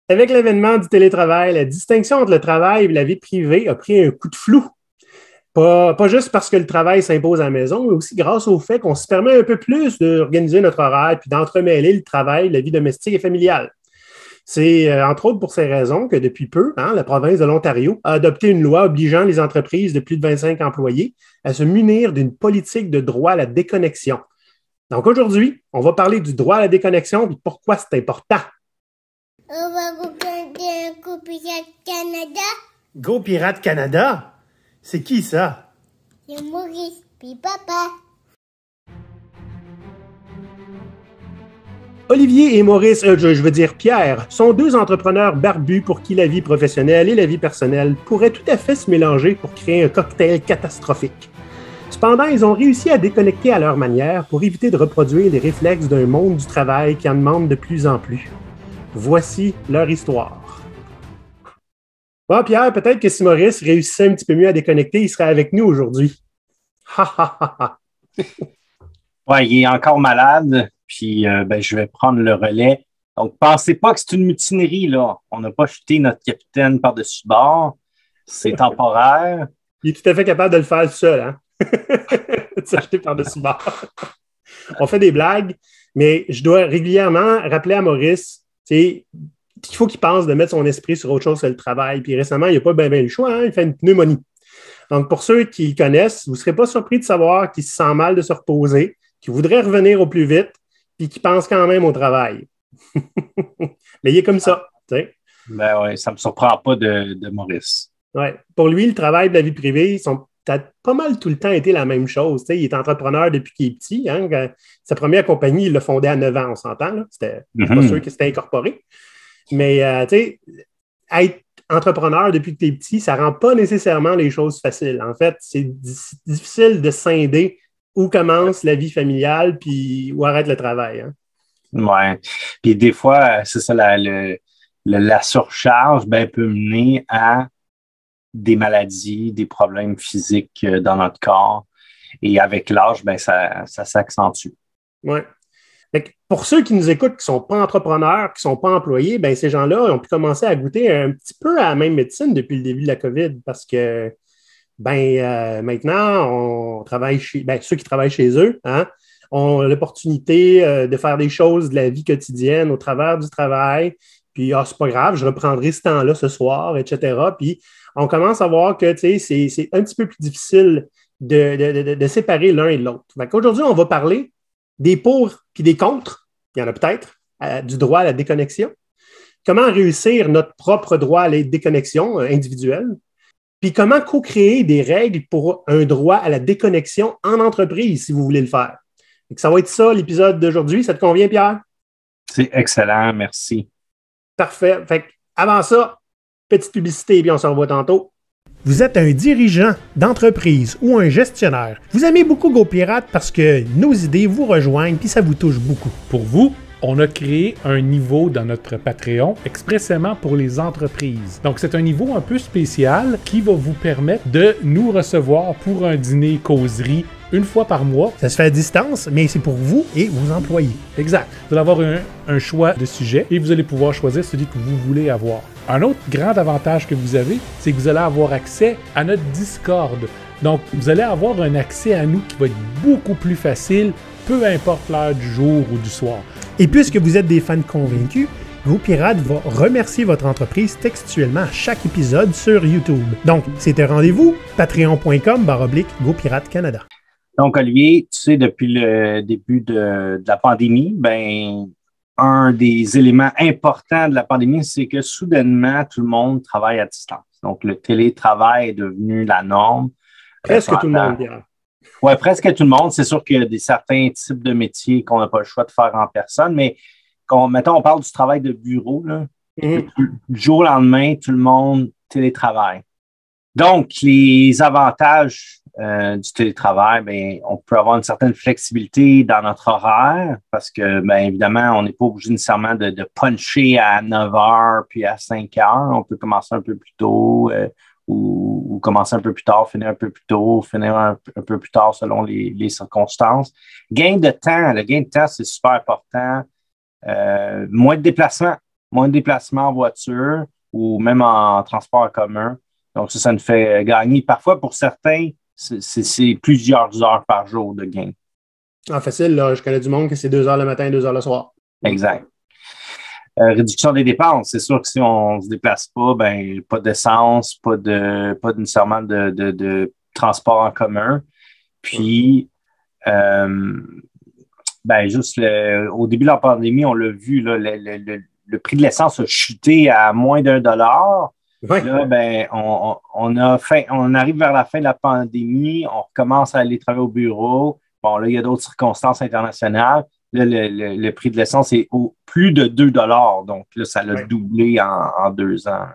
Avec l'avènement du télétravail, la distinction entre le travail et la vie privée a pris un coup de flou. Pas juste parce que le travail s'impose à la maison, mais aussi grâce au fait qu'on se permet un peu plus d'organiser notre horaire puis d'entremêler le travail, la vie domestique et familiale. C'est entre autres pour ces raisons que depuis peu, la province de l'Ontario a adopté une loi obligeant les entreprises de plus de 25 employés à se munir d'une politique de droit à la déconnexion. Donc aujourd'hui, on va parler du droit à la déconnexion et pourquoi c'est important. On va regarder un Go Pirate Canada. Go Pirate Canada? C'est qui ça? C'est Maurice, puis papa. Olivier et Maurice, je veux dire Pierre, sont deux entrepreneurs barbus pour qui la vie professionnelle et la vie personnelle pourraient tout à fait se mélanger pour créer un cocktail catastrophique. Cependant, ils ont réussi à déconnecter à leur manière pour éviter de reproduire les réflexes d'un monde du travail qui en demande de plus en plus. Voici leur histoire. Bon, Pierre, peut-être que si Maurice réussissait un petit peu mieux à déconnecter, il serait avec nous aujourd'hui. Ha, ha, ha, ha. Ouais, il est encore malade, puis je vais prendre le relais. Donc, pensez pas que c'est une mutinerie, là. On n'a pas jeté notre capitaine par-dessus bord. C'est temporaire. Il est tout à fait capable de le faire seul, hein? De s'acheter par-dessus bord. On fait des blagues, mais je dois régulièrement rappeler à Maurice, qu'il faut qu'il pense de mettre son esprit sur autre chose que le travail. Puis récemment, il n'a pas bien le choix, hein? Il fait une pneumonie. Donc, pour ceux qui le connaissent, vous ne serez pas surpris de savoir qu'il se sent mal de se reposer, qu'il voudrait revenir au plus vite, puis qu'il pense quand même au travail. Mais il est comme ça, tu sais. Ben oui, ça ne me surprend pas de Maurice. Ouais. Pour lui, le travail et la vie privée sont pas mal tout le temps été la même chose. Tu sais, il est entrepreneur depuis qu'il est petit. Hein? Sa première compagnie, il l'a fondée à 9 ans, on s'entend. Là. C'était pas sûr que c'était incorporé. Mais tu sais, être entrepreneur depuis que tu es petit, ça ne rend pas nécessairement les choses faciles. En fait, c'est difficile de scinder où commence la vie familiale puis où arrête le travail. Hein? Oui. Puis des fois, c'est ça, la surcharge peut mener à des maladies, des problèmes physiques dans notre corps. Et avec l'âge, ça s'accentue. Oui. Pour ceux qui nous écoutent, qui ne sont pas entrepreneurs, qui ne sont pas employés, ces gens-là ont pu commencer à goûter un petit peu à la même médecine depuis le début de la COVID parce que maintenant, on travaille ceux qui travaillent chez eux ont l'opportunité de faire des choses de la vie quotidienne au travers du travail. Puis, c'est pas grave, je reprendrai ce temps-là ce soir, etc. Puis, on commence à voir que c'est un petit peu plus difficile de séparer l'un et l'autre. Aujourd'hui, on va parler des pour puis des contre, il y en a peut-être, du droit à la déconnexion. Comment réussir notre propre droit à la déconnexion individuelle? Puis comment co-créer des règles pour un droit à la déconnexion en entreprise, si vous voulez le faire. Donc, ça va être ça, l'épisode d'aujourd'hui. Ça te convient, Pierre? C'est excellent, merci. Parfait. Avant ça, petite publicité, puis on se revoit tantôt. Vous êtes un dirigeant d'entreprise ou un gestionnaire. Vous aimez beaucoup GoPirate parce que nos idées vous rejoignent puis ça vous touche beaucoup. Pour vous, on a créé un niveau dans notre Patreon expressément pour les entreprises. Donc, c'est un niveau un peu spécial qui va vous permettre de nous recevoir pour un dîner causerie une fois par mois. Ça se fait à distance, mais c'est pour vous et vos employés. Exact. Vous allez avoir un choix de sujet et vous allez pouvoir choisir celui que vous voulez avoir. Un autre grand avantage que vous avez, c'est que vous allez avoir accès à notre Discord. Donc, vous allez avoir un accès à nous qui va être beaucoup plus facile, peu importe l'heure du jour ou du soir. Et puisque vous êtes des fans convaincus, GoPirate va remercier votre entreprise textuellement à chaque épisode sur YouTube. Donc, c'est un rendez-vous, patreon.com/GoPirate Canada. Donc, Olivier, tu sais, depuis le début de la pandémie, un des éléments importants de la pandémie, c'est que soudainement, tout le monde travaille à distance. Donc, le télétravail est devenu la norme. Presque tout le monde, Pierre. Oui, presque tout le monde. C'est sûr qu'il y a certains types de métiers qu'on n'a pas le choix de faire en personne, mais mettons, on parle du travail de bureau, là, du jour au lendemain, tout le monde télétravaille. Donc, les avantages du télétravail, on peut avoir une certaine flexibilité dans notre horaire parce que, évidemment, on n'est pas obligé nécessairement de puncher à 9 heures puis à 5 heures. On peut commencer un peu plus tôt ou commencer un peu plus tard, finir un peu plus tôt, finir un peu plus tard selon les circonstances. Le gain de temps, c'est super important. Moins de déplacements. moins de déplacements en voiture ou même en transport en commun. Donc, ça nous fait gagner. Parfois, pour certains, c'est plusieurs heures par jour de gain. Ah, facile, là. Je connais du monde que c'est 2 heures le matin et 2 heures le soir. Exact. Réduction des dépenses. C'est sûr que si on ne se déplace pas, ben pas d'essence, pas nécessairement de transport en commun. Puis, juste au début de la pandémie, on l'a vu, là, le prix de l'essence a chuté à moins d'$1. Oui. Là, on arrive vers la fin de la pandémie, on recommence à aller travailler au bureau. Bon, là, il y a d'autres circonstances internationales. Là, le prix de l'essence est au plus de $2. Donc, là, ça l'a doublé en 2 ans.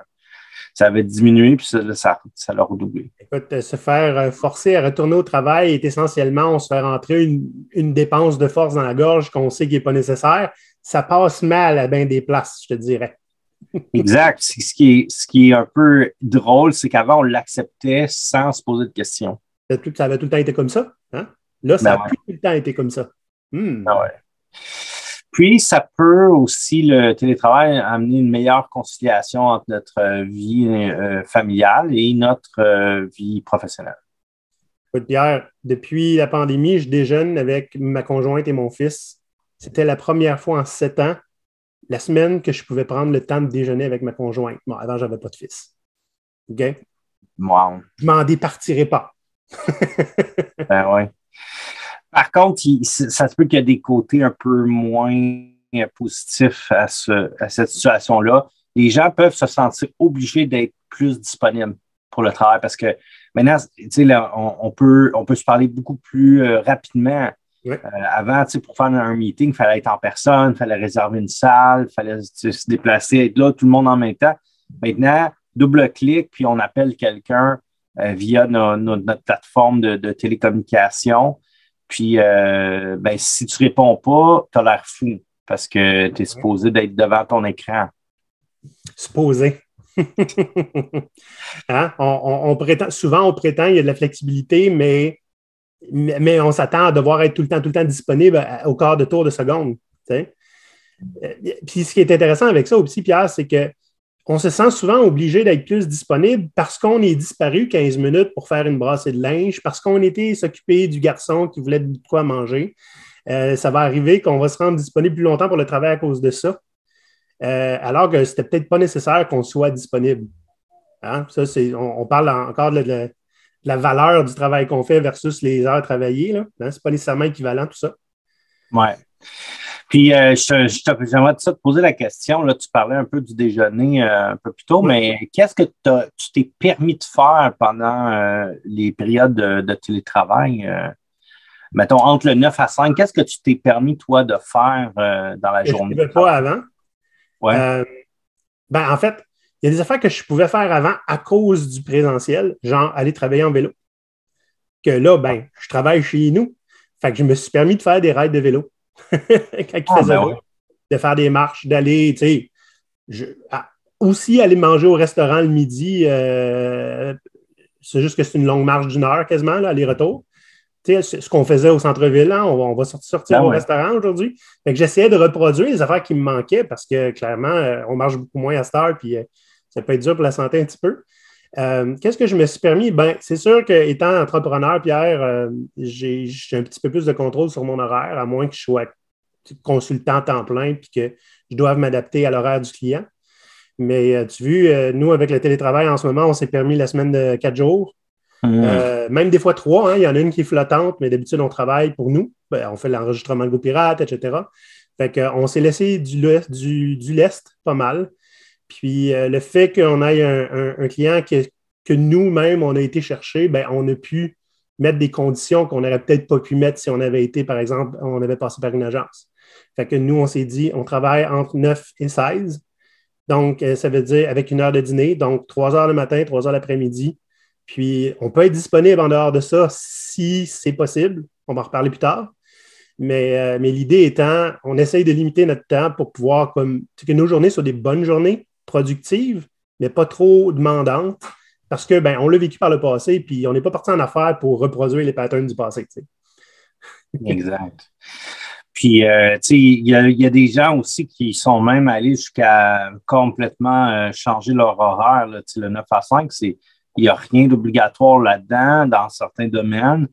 Ça avait diminué, puis ça l'a redoublé. Écoute, se faire forcer à retourner au travail est essentiellement, on se fait rentrer une dépense de force dans la gorge qu'on sait qui n'est pas nécessaire. Ça passe mal à bien des places, je te dirais. Exact. Ce qui est un peu drôle, c'est qu'avant, on l'acceptait sans se poser de questions. Ça avait tout le temps été comme ça. Hein? Là, ça n'a plus tout le temps été comme ça. Ah ouais. Puis, ça peut aussi, le télétravail, amener une meilleure conciliation entre notre vie familiale et notre vie professionnelle. Écoute, Pierre, depuis la pandémie, je déjeune avec ma conjointe et mon fils. C'était la première fois en 7 ans, la semaine, que je pouvais prendre le temps de déjeuner avec ma conjointe. Bon, avant, je n'avais pas de fils. OK? Wow. Je m'en départirai pas. Ben oui. Par contre, ça se peut qu'il y ait des côtés un peu moins positifs à cette situation-là. Les gens peuvent se sentir obligés d'être plus disponibles pour le travail parce que maintenant, tu sais, là, on peut se parler beaucoup plus rapidement. Oui. Avant, tu sais, pour faire un meeting, il fallait être en personne, il fallait réserver une salle, il fallait se déplacer, être là, tout le monde en même temps. Maintenant, double-clic, puis on appelle quelqu'un via notre plateforme de télécommunication. Puis, si tu ne réponds pas, tu as l'air fou parce que tu es supposé d'être devant ton écran. Supposé. Hein? Souvent, on prétend qu'il y a de la flexibilité, mais on s'attend à devoir être tout le temps disponible au quart de tour de seconde. T'sais? Puis, ce qui est intéressant avec ça aussi, Pierre, c'est qu'on se sent souvent obligé d'être plus disponible parce qu'on est disparu 15 minutes pour faire une brassée de linge, parce qu'on était s'occuper du garçon qui voulait de quoi manger. Ça va arriver qu'on va se rendre disponible plus longtemps pour le travail à cause de ça. Alors que c'était peut-être pas nécessaire qu'on soit disponible. Hein? Ça, on parle encore de la valeur du travail qu'on fait versus les heures travaillées. Hein? C'est pas nécessairement équivalent, tout ça. Oui. Puis, j'aimerais te poser la question. Là, tu parlais un peu du déjeuner un peu plus tôt, mais qu'est-ce que tu t'es permis de faire pendant les périodes de télétravail? Mettons, entre le 9 à 5, qu'est-ce que tu t'es permis, toi, de faire dans la journée? Je ne pouvais pas avant. Ouais. En fait, il y a des affaires que je pouvais faire avant à cause du présentiel, genre aller travailler en vélo. Que là, je travaille chez nous. Fait que je me suis permis de faire des rides de vélo. Quand il faisait beau, de faire des marches, d'aller, tu sais, aussi aller manger au restaurant le midi. C'est juste que c'est une longue marche d'1 heure quasiment, là, aller-retour. Tu sais, ce qu'on faisait au centre-ville, hein, on va sortir au restaurant aujourd'hui. Fait que j'essayais de reproduire les affaires qui me manquaient parce que clairement, on marche beaucoup moins à cette heure, puis ça peut être dur pour la santé un petit peu. Qu'est-ce que je me suis permis? C'est sûr qu'étant entrepreneur, Pierre, j'ai un petit peu plus de contrôle sur mon horaire, à moins que je sois consultant à temps plein et que je doive m'adapter à l'horaire du client. Mais tu vois, nous, avec le télétravail en ce moment, on s'est permis la semaine de 4 jours. Même des fois 3, hein, il y en a une qui est flottante, mais d'habitude, on travaille pour nous. On fait l'enregistrement de GoPirate, etc. Fait qu'on s'est laissé du lest pas mal. Puis le fait qu'on ait un client que nous-mêmes, on a été chercher, on a pu mettre des conditions qu'on n'aurait peut-être pas pu mettre si on avait été, par exemple, on avait passé par une agence. Fait que nous, on s'est dit, on travaille entre 9 et 16. Donc, ça veut dire avec 1 heure de dîner, donc 3 heures le matin, 3 heures l'après-midi. Puis, on peut être disponible en dehors de ça si c'est possible. On va en reparler plus tard. Mais l'idée étant, on essaye de limiter notre temps pour pouvoir, que nos journées soient des bonnes journées, productives, mais pas trop demandantes, parce que on l'a vécu par le passé, puis on n'est pas parti en affaires pour reproduire les patterns du passé. Tu sais. Exact. Puis, tu sais, il y a des gens aussi qui sont même allés jusqu'à complètement changer leur horaire. Là. Tu sais, le 9 à 5, il n'y a rien d'obligatoire là-dedans dans certains domaines,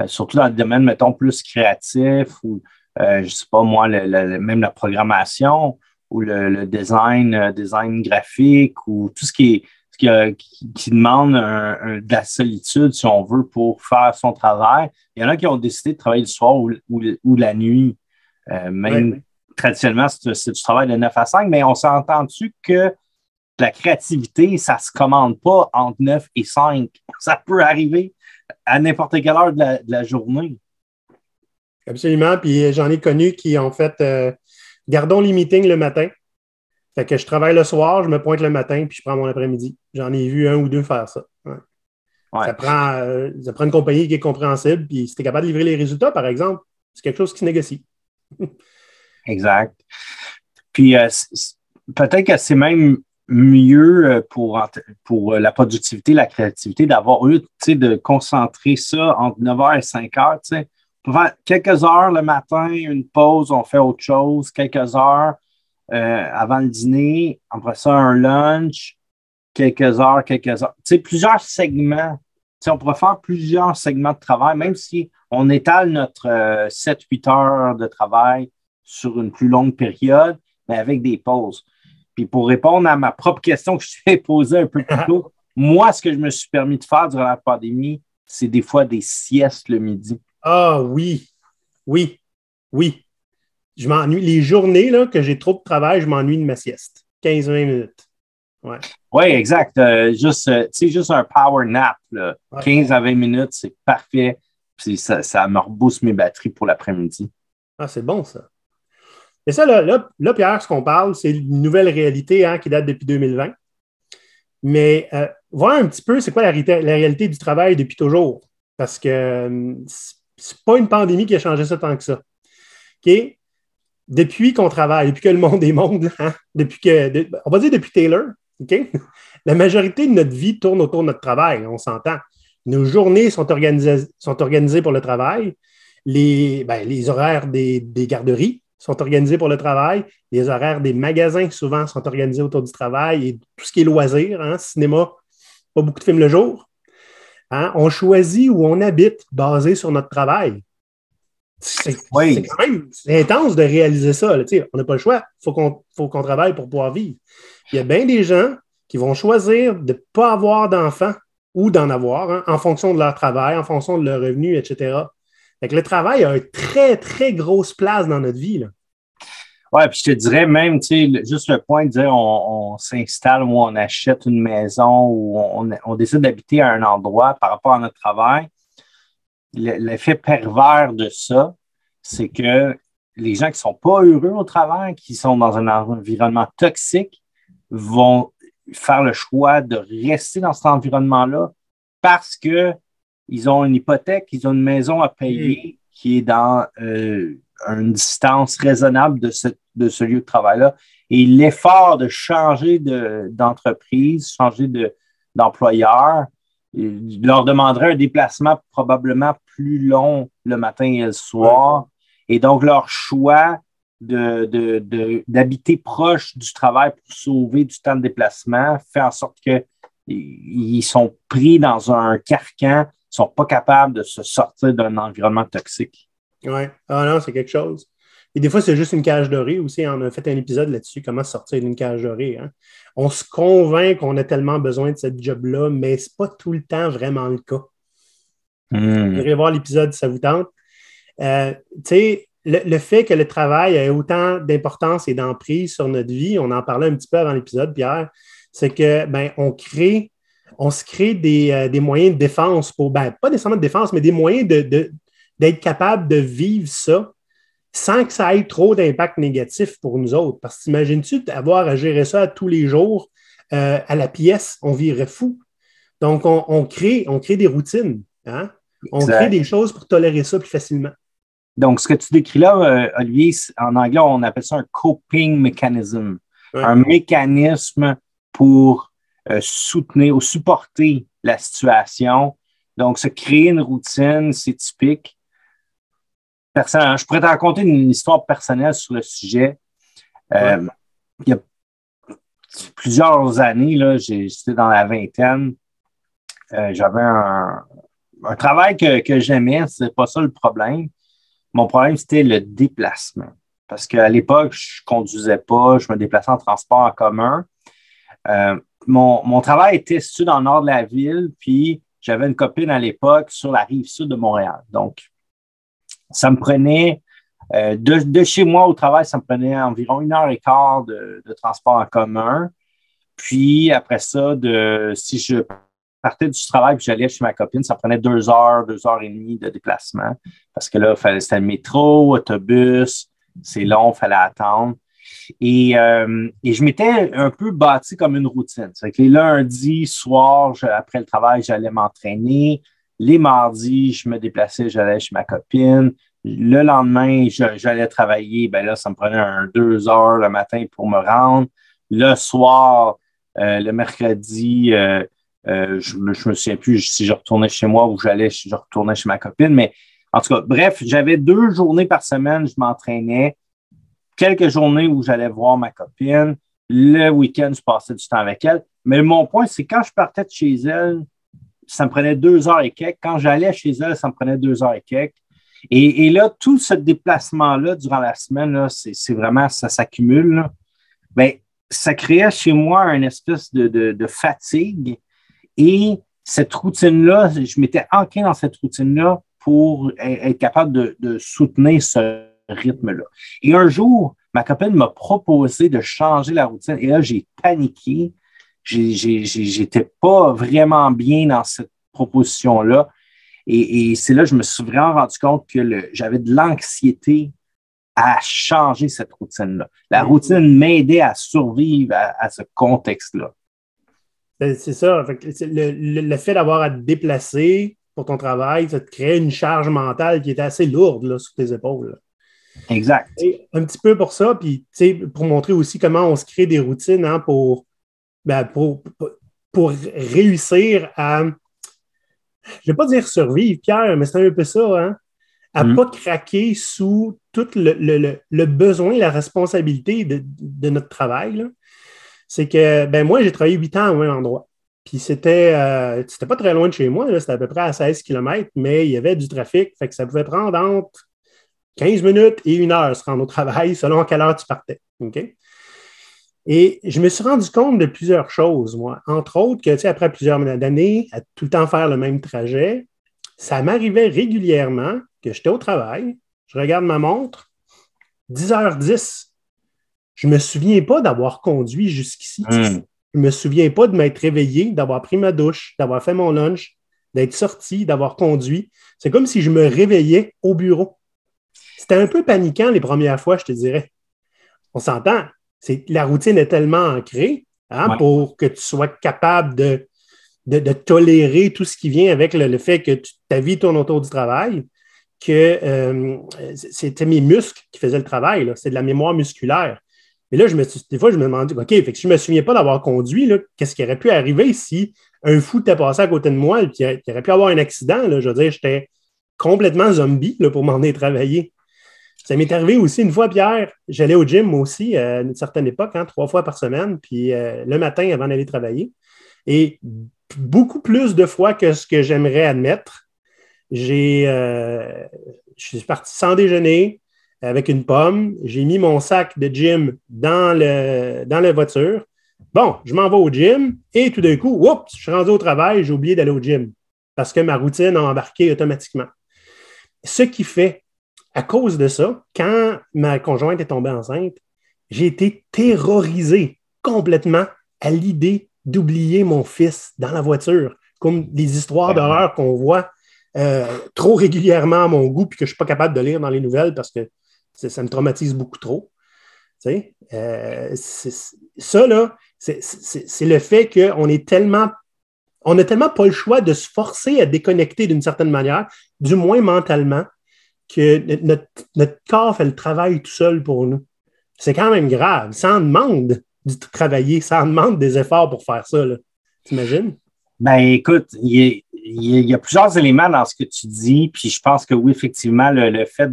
surtout dans le domaine, mettons, plus créatif ou, je sais pas moi, même la programmation ou le design graphique ou tout ce qui demande de la solitude, si on veut, pour faire son travail. Il y en a qui ont décidé de travailler le soir ou la nuit. Même traditionnellement, c'est du travail de 9 à 5, mais on s'est entendu que la créativité, ça ne se commande pas entre 9 et 5. Ça peut arriver à n'importe quelle heure de la journée. Absolument. Puis j'en ai connu qui ont fait gardons les meetings le matin. Fait que je travaille le soir, je me pointe le matin, puis je prends mon après-midi. J'en ai vu un ou deux faire ça. Ouais. Ouais. Ça prend une compagnie qui est compréhensible, puis si tu es capable de livrer les résultats, par exemple, c'est quelque chose qui se négocie. Exact. Puis peut-être que c'est même mieux pour la productivité, la créativité, d'avoir eu, tu sais, de concentrer ça entre 9h et 5h, tu sais. Quelques heures le matin, une pause, on fait autre chose, quelques heures avant le dîner, après ça, un lunch, quelques heures. Tu sais, plusieurs segments. Tu sais, on pourrait faire plusieurs segments de travail, même si on étale notre 7-8 heures de travail sur une plus longue période, mais avec des pauses. Puis pour répondre à ma propre question que je t'ai posée un peu plus tôt, moi, ce que je me suis permis de faire durant la pandémie, c'est des fois des siestes le midi. Ah oui. Je m'ennuie. Les journées là, que j'ai trop de travail, je m'ennuie de ma sieste. 15-20 minutes. Ouais. Oui, exact. Juste un power nap. Là. Ouais. 15 à 20 minutes, c'est parfait. Puis ça me rebooste mes batteries pour l'après-midi. Ah, c'est bon, ça. Mais ça, là, Pierre, ce qu'on parle, c'est une nouvelle réalité qui date depuis 2020. Mais voir un petit peu c'est quoi la réalité du travail depuis toujours. Parce que c'est pas une pandémie qui a changé ça tant que ça. OK? Depuis qu'on travaille, depuis que le monde est monde, on va dire depuis Taylor, OK? La majorité de notre vie tourne autour de notre travail, on s'entend. Nos journées sont organisées pour le travail. Les horaires des garderies sont organisés pour le travail. Les horaires des magasins, souvent, sont organisés autour du travail. Et tout ce qui est loisirs, cinéma, pas beaucoup de films le jour. On choisit où on habite basé sur notre travail. C'est quand même intense de réaliser ça. Là. On n'a pas le choix. Il faut qu'on travaille pour pouvoir vivre. Il y a bien des gens qui vont choisir de ne pas avoir d'enfants ou d'en avoir en fonction de leur travail, en fonction de leur revenu, etc. Fait que le travail a une très, très grosse place dans notre vie. Oui, puis je te dirais même, juste le point de dire on s'installe ou on achète une maison ou on décide d'habiter à un endroit par rapport à notre travail. L'effet pervers de ça, c'est que les gens qui ne sont pas heureux au travail, qui sont dans un environnement toxique, vont faire le choix de rester dans cet environnement-là parce qu'ils ont une hypothèque, ils ont une maison à payer qui est dans une distance raisonnable de ce lieu de travail-là. Et l'effort de changer d'entreprise, changer d'employeur, leur demanderait un déplacement probablement plus long le matin et le soir. Et donc, leur choix d'habiter proche du travail pour sauver du temps de déplacement fait en sorte qu'ils sont pris dans un carcan, ils ne sont pas capables de se sortir d'un environnement toxique. Oui. Ah non, c'est quelque chose. Et des fois, c'est juste une cage dorée aussi. On a fait un épisode là-dessus, comment sortir d'une cage dorée. On se convainc qu'on a tellement besoin de cette job-là, mais ce n'est pas tout le temps vraiment le cas. Vous irez voir l'épisode si ça vous tente. Le fait que le travail ait autant d'importance et d'emprise sur notre vie, on en parlait un petit peu avant l'épisode, Pierre, c'est que on se crée des moyens de défense pas nécessairement de défense, mais des moyens d'être capable de vivre ça sans que ça ait trop d'impact négatif pour nous autres. Parce que t'imagines-tu avoir à gérer ça tous les jours à la pièce, on virerait fou. Donc, on crée des routines. On crée des choses pour tolérer ça plus facilement. Donc, ce que tu décris là, Olivier, en anglais, on appelle ça un coping mechanism. Ouais. Un mécanisme pour soutenir ou supporter la situation. Donc, se créer une routine, c'est typique. personnel. Je pourrais te raconter une histoire personnelle sur le sujet. Il y a plusieurs années, là, j'étais dans la vingtaine. J'avais un travail que j'aimais, c'est pas ça le problème. Mon problème, c'était le déplacement. Parce qu'à l'époque, je conduisais pas, je me déplaçais en transport en commun. Mon travail était situé dans le nord de la ville, puis j'avais une copine à l'époque sur la rive sud de Montréal. Donc, ça me prenait, de chez moi au travail, ça me prenait environ 1h15 de transport en commun. Puis après ça, si je partais du travail et j'allais chez ma copine, ça prenait 2 heures, 2h30 de déplacement. Parce que là, c'était le métro, autobus, c'est long, il fallait attendre. Et je m'étais un peu bâti comme une routine. C'est que les lundis soirs, après le travail, j'allais m'entraîner. Les mardis, je me déplaçais, j'allais chez ma copine. Le lendemain, j'allais travailler. Ben là, ça me prenait 2 heures le matin pour me rendre. Le soir, le mercredi, je me souviens plus si je retournais chez moi ou je retournais chez ma copine. Mais en tout cas, bref, j'avais 2 journées par semaine, je m'entraînais. Quelques journées où j'allais voir ma copine. Le week-end, je passais du temps avec elle. Mais mon point, c'est quand je partais de chez elle, ça me prenait 2 heures et quelques. Quand j'allais chez elle, ça me prenait 2 heures et quelques. Et là, tout ce déplacement-là durant la semaine, là, c'est vraiment, ça s'accumule. Là. Bien, ça créait chez moi une espèce de fatigue. Et cette routine-là, je m'étais ancré dans cette routine-là pour être capable de soutenir ce rythme-là. Et un jour, ma copine m'a proposé de changer la routine. Et là, j'ai paniqué. J'étais pas vraiment bien dans cette proposition-là. Et c'est là que je me suis vraiment rendu compte que j'avais de l'anxiété à changer cette routine-là. La routine m'aidait à survivre à ce contexte-là. C'est ça. Le fait d'avoir à te déplacer pour ton travail, ça te crée une charge mentale qui était assez lourde là, sur tes épaules. Là. Exact. Et un petit peu pour ça, puis pour montrer aussi comment on se crée des routines hein, pour réussir à, je ne vais pas dire survivre, Pierre, mais c'est un peu ça, hein, à ne pas craquer sous tout le besoin, la responsabilité de notre travail. Là. C'est que, moi, j'ai travaillé 8 ans au même endroit. Puis c'était pas très loin de chez moi, là, c'était à peu près à 16 km, mais il y avait du trafic, fait que ça pouvait prendre entre 15 minutes et 1 heure se rendre au travail, selon à quelle heure tu partais. OK? Et je me suis rendu compte de plusieurs choses, moi. Entre autres, que après plusieurs années, à tout le temps faire le même trajet, ça m'arrivait régulièrement que j'étais au travail, je regarde ma montre, 10h10. Je ne me souviens pas d'avoir conduit jusqu'ici. Je ne me souviens pas de m'être réveillé, d'avoir pris ma douche, d'avoir fait mon lunch, d'être sorti, d'avoir conduit. C'est comme si je me réveillais au bureau. C'était un peu paniquant les premières fois, je te dirais. On s'entend. La routine est tellement ancrée hein, pour que tu sois capable de tolérer tout ce qui vient avec le fait que ta vie tourne autour du travail, que c'était mes muscles qui faisaient le travail. Là. C'est de la mémoire musculaire. Mais là, des fois, je me demandais, OK, fait que si je ne me souviens pas d'avoir conduit, là, qu'est-ce qui aurait pu arriver si un fou était passé à côté de moi et qu'il aurait pu avoir un accident? Là, je veux dire, j'étais complètement zombie là, pour m'en aller travailler. Ça m'est arrivé aussi une fois, Pierre, j'allais au gym moi aussi à une certaine époque, hein, 3 fois par semaine, puis le matin avant d'aller travailler. Et beaucoup plus de fois que ce que j'aimerais admettre, je suis parti sans déjeuner, avec une pomme, j'ai mis mon sac de gym dans la voiture. Bon, je m'en vais au gym et tout d'un coup, oups, je suis rendu au travail, j'ai oublié d'aller au gym parce que ma routine a embarqué automatiquement. Ce qui fait, à cause de ça, quand ma conjointe est tombée enceinte, j'ai été terrorisé complètement à l'idée d'oublier mon fils dans la voiture, comme des histoires d'horreur qu'on voit trop régulièrement à mon goût puis que je ne suis pas capable de lire dans les nouvelles parce que ça me traumatise beaucoup trop. Tu sais, ça, là, c'est le fait qu'on est tellement... On n'a tellement pas le choix de se forcer à déconnecter d'une certaine manière, du moins mentalement, que notre corps fait le travail tout seul pour nous. C'est quand même grave. Ça en demande de travailler, ça en demande des efforts pour faire ça. T'imagines? Ben écoute, il y a plusieurs éléments dans ce que tu dis, puis je pense que oui, effectivement, le fait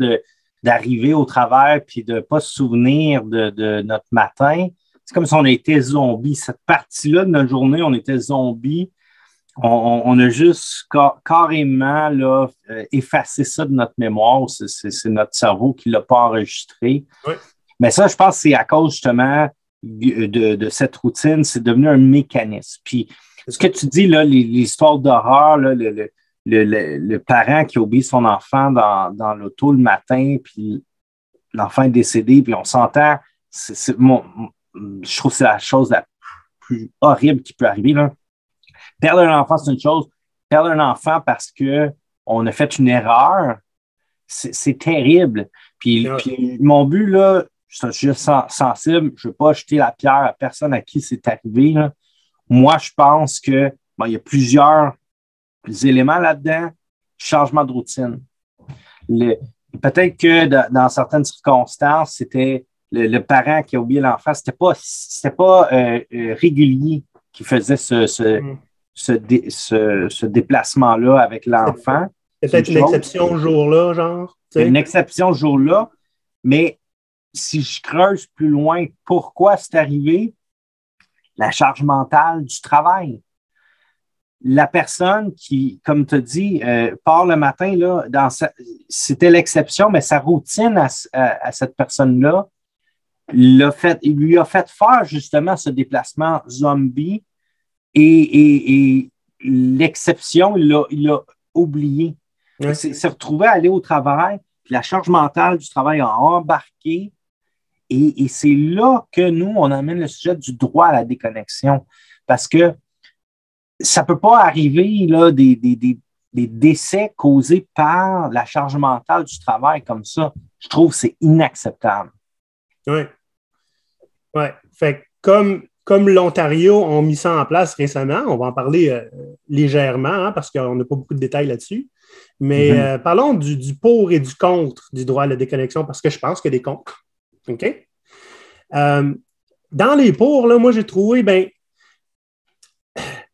d'arriver au travail puis de ne pas se souvenir de notre matin, c'est comme si on était zombies. Cette partie-là de notre journée, on était zombies. On a juste carrément là, effacé ça de notre mémoire. C'est notre cerveau qui ne l'a pas enregistré. Oui. Mais ça, je pense que c'est à cause justement de cette routine. C'est devenu un mécanisme. Puis, ce que tu dis, là, les histoires d'horreur, là, le parent qui oublie son enfant dans l'auto le matin, puis l'enfant est décédé, puis on s'entend, je trouve que c'est la chose la plus horrible qui peut arriver, là. Perdre un enfant, c'est une chose. Perdre un enfant parce qu'on a fait une erreur, c'est terrible. Puis mon but, là, je suis juste sensible, je ne veux pas jeter la pierre à personne à qui c'est arrivé, là. Moi, je pense que il y a plusieurs éléments là-dedans. Changement de routine. Peut-être que dans certaines circonstances, c'était le parent qui a oublié l'enfant. C'était pas régulier qui faisait ce déplacement-là avec l'enfant. C'est peut-être une exception ce jour-là, genre. C'est une exception ce jour-là, mais si je creuse plus loin, pourquoi c'est arrivé? La charge mentale du travail. La personne qui, comme tu as dit, part le matin, là, c'était l'exception, mais sa routine à cette personne-là, il lui a fait faire justement ce déplacement zombie et l'exception, il l'a oublié. Ouais. Il s'est retrouvé à aller au travail, puis la charge mentale du travail a embarqué. Et c'est là que nous, on amène le sujet du droit à la déconnexion. Parce que ça ne peut pas arriver, là, des décès causés par la charge mentale du travail comme ça. Je trouve que c'est inacceptable. Oui. Oui. Fait que comme l'Ontario ont mis ça en place récemment, on va en parler légèrement, hein, parce qu'on n'a pas beaucoup de détails là-dessus. Mais parlons du pour et du contre du droit à la déconnexion, parce que je pense qu'il y a des contre. OK? Dans les pour, là, moi, j'ai trouvé,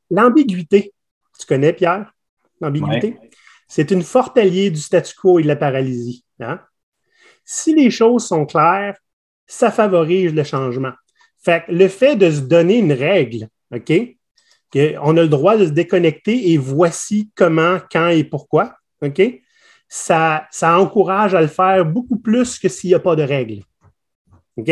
l'ambiguïté. Tu connais, Pierre? L'ambiguïté? Ouais. C'est une forte alliée du statu quo et de la paralysie. Hein? Si les choses sont claires, ça favorise le changement. Fait que le fait de se donner une règle, OK? On a le droit de se déconnecter et voici comment, quand et pourquoi, OK? Ça encourage à le faire beaucoup plus que s'il n'y a pas de règle. OK?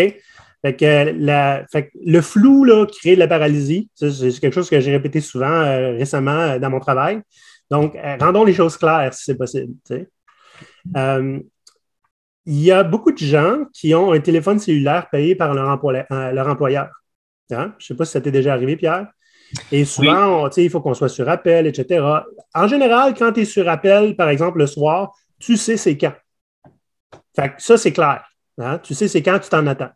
Fait que le flou là, crée de la paralysie. Ça, c'est quelque chose que j'ai répété souvent récemment dans mon travail. Donc, rendons les choses claires si c'est possible. Il y a beaucoup de gens qui ont un téléphone cellulaire payé par leur employeur. Hein? Je ne sais pas si ça t'est déjà arrivé, Pierre. Et souvent, il faut qu'on soit sur appel, etc. En général, quand tu es sur appel, par exemple, le soir, tu sais c'est quand. Fait que ça, c'est clair. Hein? Tu sais c'est quand tu t'en attends.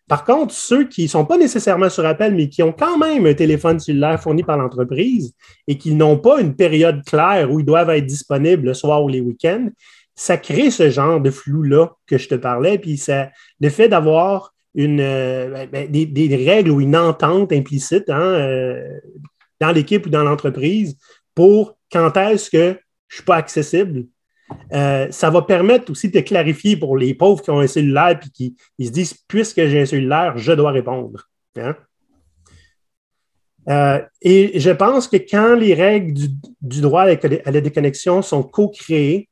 Par contre, ceux qui ne sont pas nécessairement sur appel, mais qui ont quand même un téléphone cellulaire fourni par l'entreprise et qui n'ont pas une période claire où ils doivent être disponibles le soir ou les week-ends, ça crée ce genre de flou-là que je te parlais. Puis le fait d'avoir des règles ou une entente implicite dans l'équipe ou dans l'entreprise pour quand est-ce que je ne suis pas accessible, ça va permettre aussi de clarifier pour les pauvres qui ont un cellulaire et qui se disent « puisque j'ai un cellulaire, je dois répondre. Hein? » Et je pense que quand les règles du droit à la déconnexion sont co-créées,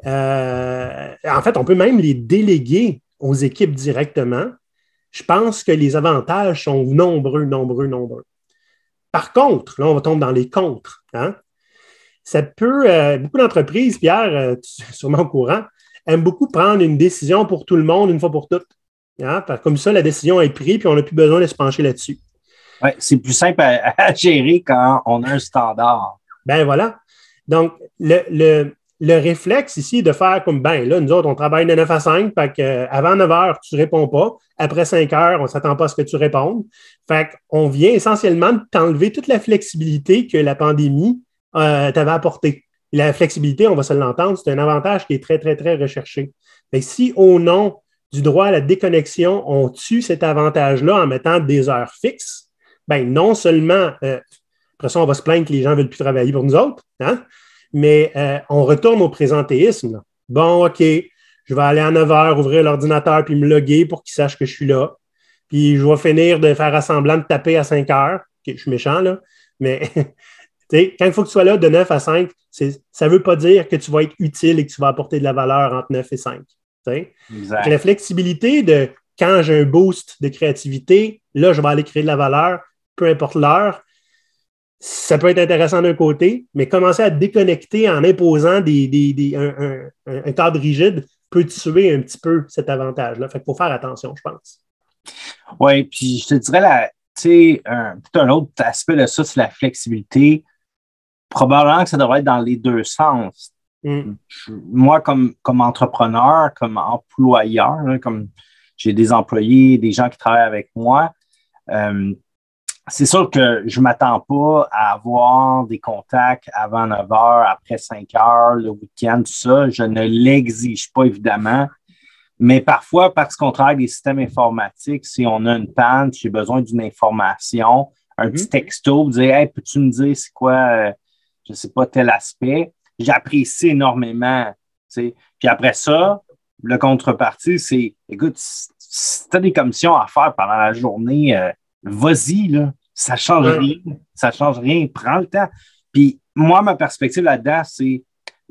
en fait, on peut même les déléguer aux équipes directement. Je pense que les avantages sont nombreux. Par contre, là, on va tomber dans les contres. Hein? Ça peut, beaucoup d'entreprises, Pierre, tu es sûrement au courant, aiment beaucoup prendre une décision pour tout le monde une fois pour toutes. Hein? Comme ça, la décision est prise puis on n'a plus besoin de se pencher là-dessus. Oui, c'est plus simple à gérer quand on a un standard. Ben voilà. Donc, le réflexe ici est de faire comme, là, nous autres, on travaille de 9 à 5, fait qu'avant 9 heures, tu ne réponds pas. Après 5 heures, on ne s'attend pas à ce que tu répondes. Fait qu'on vient essentiellement de t'enlever toute la flexibilité que la pandémie t'avait apporté. La flexibilité, on va se l'entendre, c'est un avantage qui est très, très, très recherché. Mais si au nom du droit à la déconnexion, on tue cet avantage-là en mettant des heures fixes, non seulement Après ça, on va se plaindre que les gens ne veulent plus travailler pour nous autres. Hein? Mais on retourne au présentéisme. Là. Bon, OK, je vais aller à 9 heures, ouvrir l'ordinateur puis me loguer pour qu'ils sachent que je suis là. Puis je vais finir de faire semblant de taper à 5 heures. OK, je suis méchant, là. Mais quand il faut que tu sois là de 9 à 5, ça ne veut pas dire que tu vas être utile et que tu vas apporter de la valeur entre 9 et 5. Exact. La flexibilité de quand j'ai un boost de créativité, là, je vais aller créer de la valeur, peu importe l'heure. Ça peut être intéressant d'un côté, mais commencer à déconnecter en imposant un cadre rigide peut tuer un petit peu cet avantage-là. Fait qu'il faut faire attention, je pense. Oui, puis je te dirais, tout un autre aspect de ça, c'est la flexibilité. Probablement que ça devrait être dans les deux sens. Moi, comme entrepreneur, comme employeur, hein, comme j'ai des employés, des gens qui travaillent avec moi, c'est sûr que je ne m'attends pas à avoir des contacts avant 9 heures, après 5 heures, le week-end, tout ça. Je ne l'exige pas, évidemment. Mais parfois, parce qu'on travaille avec des systèmes informatiques, si on a une panne, j'ai besoin d'une information, un petit texto, dire « Hey, peux-tu me dire c'est quoi, je ne sais pas, tel aspect? » J'apprécie énormément. T'sais. Puis après ça, le contrepartie, c'est « Écoute, si tu as des commissions à faire pendant la journée, vas-y, là. Ça ne change rien. Ça ne change rien. Prends le temps. » Puis moi, ma perspective là-dedans, c'est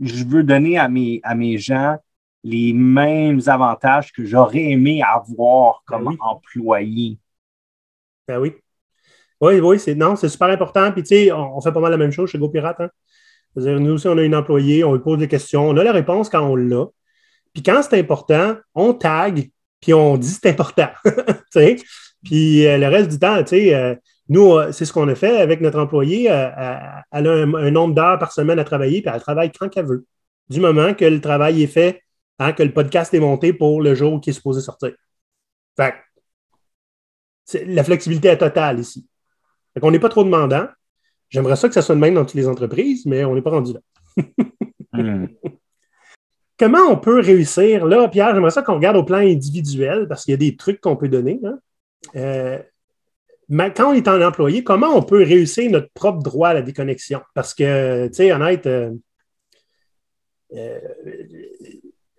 je veux donner à mes gens les mêmes avantages que j'aurais aimé avoir comme employé. Ben oui. Oui, c'est super important. Puis, tu sais, on fait pas mal la même chose chez GoPirate. Hein? C'est-à-dire, nous aussi, on a une employée, on lui pose des questions, on a la réponse quand on l'a. Puis, quand c'est important, on tag, puis on dit c'est important. Puis, le reste du temps, tu sais, nous, c'est ce qu'on a fait avec notre employée. Elle a un nombre d'heures par semaine à travailler, puis elle travaille quand qu'elle veut. Du moment que le travail est fait, hein, que le podcast est monté pour le jour qui est supposé sortir. Fait la flexibilité est totale ici. Fait qu'on n'est pas trop demandant. J'aimerais ça que ça soit de même dans toutes les entreprises, mais on n'est pas rendu là. Comment on peut réussir? Là, Pierre, j'aimerais ça qu'on regarde au plan individuel, parce qu'il y a des trucs qu'on peut donner. Hein? Mais quand on est en employé, comment on peut réussir notre propre droit à la déconnexion? Parce que, tu sais, honnête,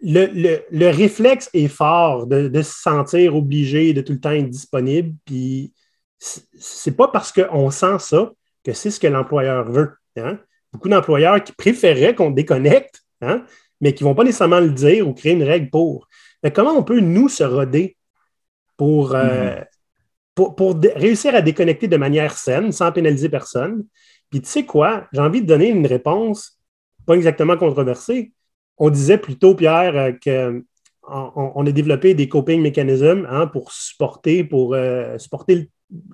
le réflexe est fort de se sentir obligé de tout le temps être disponible, puis c'est pas parce qu'on sent ça que c'est ce que l'employeur veut. Hein? Beaucoup d'employeurs qui préféraient qu'on déconnecte, hein, mais qui ne vont pas nécessairement le dire ou créer une règle pour. Mais comment on peut, nous, se roder pour réussir à déconnecter de manière saine, sans pénaliser personne? Puis tu sais quoi? J'ai envie de donner une réponse pas exactement controversée. On disait plutôt, Pierre, qu'on a développé des coping mécanismes, hein, pour supporter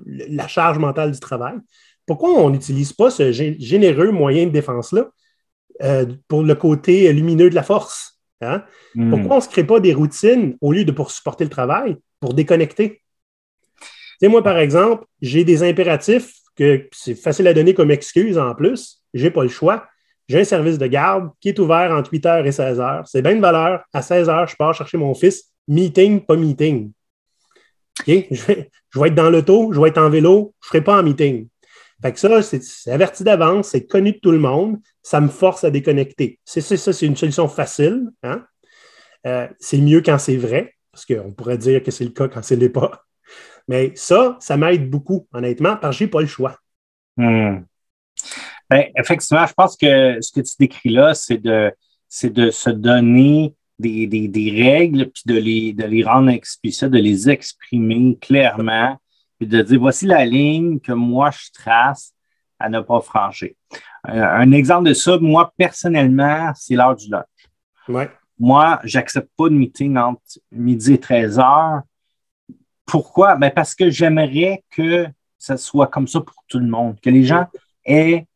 la charge mentale du travail. Pourquoi on n'utilise pas ce généreux moyen de défense-là pour le côté lumineux de la force? Hein? Pourquoi on ne se crée pas des routines au lieu de pour supporter le travail, pour déconnecter? Tu sais, moi, par exemple, j'ai des impératifs que c'est facile à donner comme excuse en plus. Je n'ai pas le choix. J'ai un service de garde qui est ouvert entre 8h et 16h. C'est bien de valeur. À 16h, je pars chercher mon fils. Meeting, pas meeting. Okay? Je vais être dans l'auto, je vais être en vélo, je ne ferai pas en meeting. Fait que ça, c'est averti d'avance, c'est connu de tout le monde. Ça me force à déconnecter. C'est une solution facile. Hein? C'est mieux quand c'est vrai, parce qu'on pourrait dire que c'est le cas quand ce n'est pas. Mais ça m'aide beaucoup, honnêtement, parce que je n'ai pas le choix. Ben, effectivement, je pense que ce que tu décris là, c'est de se donner des règles, puis de les rendre explicites, de les exprimer clairement, puis de dire voici la ligne que moi je trace à ne pas franchir. Un exemple de ça, moi, personnellement, c'est l'heure du lunch. Ouais. Moi, je n'accepte pas de meeting entre midi et 13h. Pourquoi? Ben parce que j'aimerais que ça soit comme ça pour tout le monde, que les gens aient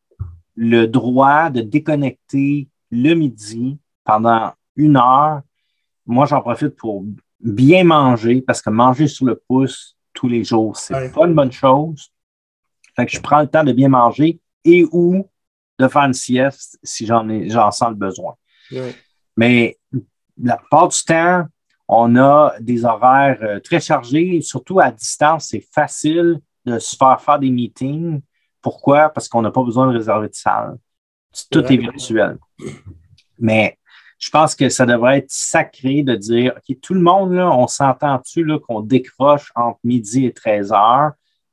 le droit de déconnecter le midi pendant 1 heure. Moi, j'en profite pour bien manger parce que manger sur le pouce tous les jours, c'est pas une bonne chose. Fait que je prends le temps de bien manger et ou de faire une sieste si j'en sens le besoin. Ouais. Mais la plupart du temps, on a des horaires très chargés. Surtout à distance, c'est facile de se faire des meetings Pourquoi? Parce qu'on n'a pas besoin de réserver de salle. Tout est virtuel. Mais je pense que ça devrait être sacré de dire, OK, tout le monde, là, on s'entend-tu là, qu'on décroche entre midi et 13 heures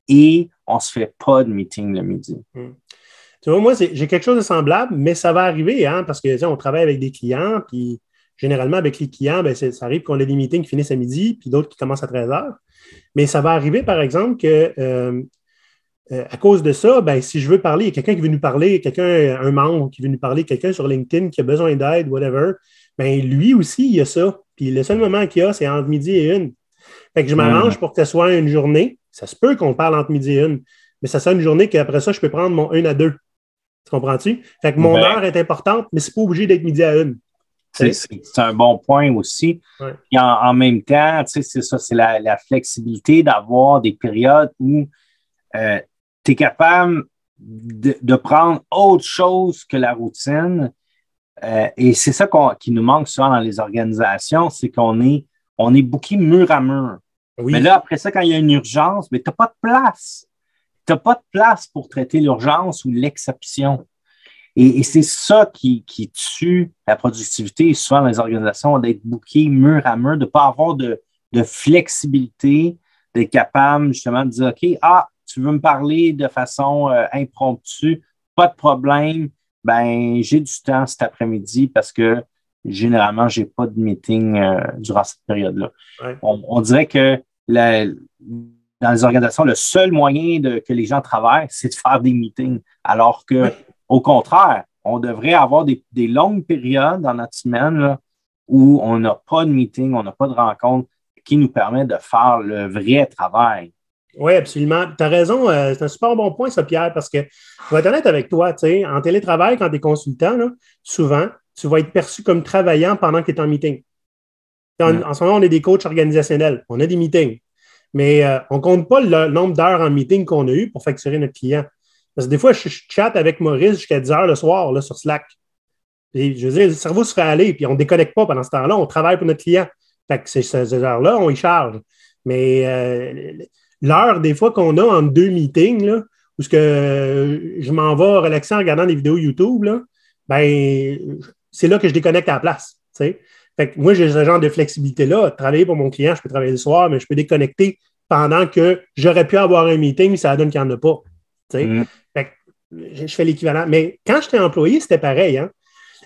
et on ne se fait pas de meeting le midi. Tu vois, moi, j'ai quelque chose de semblable, mais ça va arriver, hein, parce que on travaille avec des clients, puis généralement, avec les clients, ben, ça arrive qu'on ait des meetings qui finissent à midi, puis d'autres qui commencent à 13 heures. Mais ça va arriver, par exemple, que à cause de ça, ben, si je veux parler, il y a quelqu'un qui veut nous parler, un membre qui veut nous parler, quelqu'un sur LinkedIn qui a besoin d'aide, whatever, ben, lui aussi, il y a ça. Puis le seul moment qu'il y a, c'est entre midi et une. Fait que je m'arrange pour que ce soit une journée. Ça se peut qu'on parle entre midi et une, mais ça sera une journée qu'après ça, je peux prendre mon 1 à 2. Tu comprends-tu? Fait que mon heure est importante, mais c'est pas obligé d'être midi à une. C'est un bon point aussi. Ouais. Et en même temps, c'est ça, c'est la flexibilité d'avoir des périodes où tu es capable de prendre autre chose que la routine. Et c'est ça qui nous manque souvent dans les organisations, c'est qu'on est booké mur à mur. Oui. Mais là, après ça, quand il y a une urgence, mais tu n'as pas de place. Tu n'as pas de place pour traiter l'urgence ou l'exception. Et c'est ça qui tue la productivité souvent dans les organisations, d'être booké mur à mur, de ne pas avoir de flexibilité, d'être capable justement de dire, OK, tu veux me parler de façon impromptue, pas de problème, ben j'ai du temps cet après-midi parce que généralement, je n'ai pas de meeting durant cette période-là. Ouais. On dirait que dans les organisations, le seul moyen que les gens travaillent, c'est de faire des meetings. Alors que, au contraire, on devrait avoir des longues périodes dans notre semaine là, où on n'a pas de meeting, on n'a pas de rencontre qui nous permet de faire le vrai travail. Oui, absolument. Tu as raison. C'est un super bon point, ça, Pierre, parce que je vais être honnête avec toi, tu sais, en télétravail, quand tu es consultant, là, souvent, tu vas être perçu comme travaillant pendant que tu es en meeting. En ce moment, on est des coachs organisationnels. On a des meetings. Mais on ne compte pas le nombre d'heures en meeting qu'on a eu pour facturer notre client. Parce que des fois, je chatte avec Maurice jusqu'à 10 heures le soir là, sur Slack. Et, je veux dire, le cerveau se fait aller, puis on ne déconnecte pas pendant ce temps-là. On travaille pour notre client. Fait que ces heures-là, on y charge. Mais l'heure, des fois, qu'on a entre deux meetings, là, où je m'en vais relaxer en regardant des vidéos YouTube, là, ben, c'est là que je déconnecte à la place. T'sais. Fait que moi, j'ai ce genre de flexibilité-là. Travailler pour mon client, je peux travailler le soir, mais je peux déconnecter pendant que j'aurais pu avoir un meeting, mais ça donne qu'il n'y en a pas. Fait que je fais l'équivalent. Mais quand j'étais employé, c'était pareil. Hein?